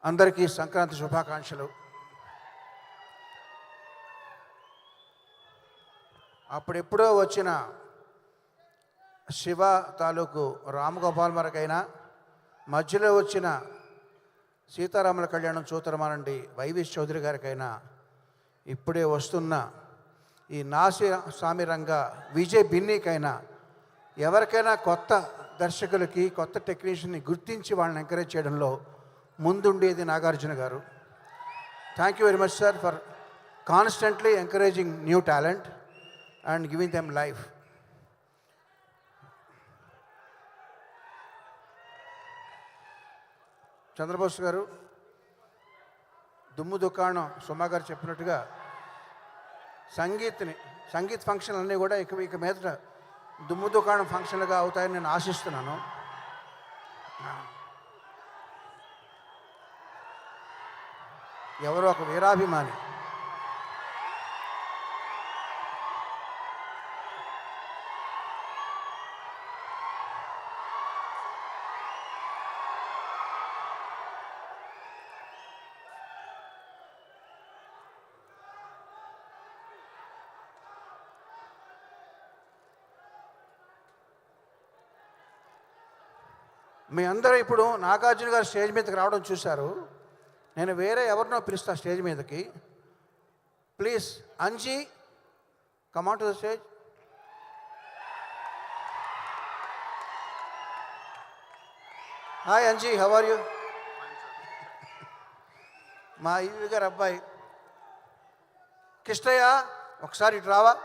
అందరికీ సంక్రాంతి శుభాకాంక్షలు. అప్పుడెప్పుడో వచ్చిన శివ తాలూకు రామగోపాల్ వరకైనా, మధ్యలో వచ్చిన సీతారాముల కళ్యాణం చూతరమానండి వైవి చౌదరి గారికైనా, ఇప్పుడే వస్తున్న ఈ నాసి స్వామి రంగ విజయ్ బిన్నీకైనా, ఎవరికైనా కొత్త దర్శకులకి కొత్త టెక్నీషియన్ని గుర్తించి వాళ్ళని ఎంకరేజ్ చేయడంలో ముందుండేది Nagarjuna garu. Thank you very much sir for constantly encouraging new talent and giving them life. Chandrabose garu, దుమ్ము దుకాణం సుమా గారు చెప్పినట్టుగా సంగీత్ ఫంక్షన్లు అన్నీ కూడా ఇక మీదట దుమ్ము దుకాణం ఫంక్షన్లుగా అవుతాయని నేను ఆశిస్తున్నాను. ఎవరో ఒక వీరాభిమాని మీ అందరూ ఇప్పుడు నాగార్జున గారు స్టేజ్ మీదకి రావడం చూశారు. నేను వేరే ఎవరినో పిలుస్తా స్టేజ్ మీదకి. Please Anji, come on to the stage. Hi Anji, how are you? మా ఈవి గారు అబ్బాయి కిష్టయ్య, ఒకసారి ఇటు రావా?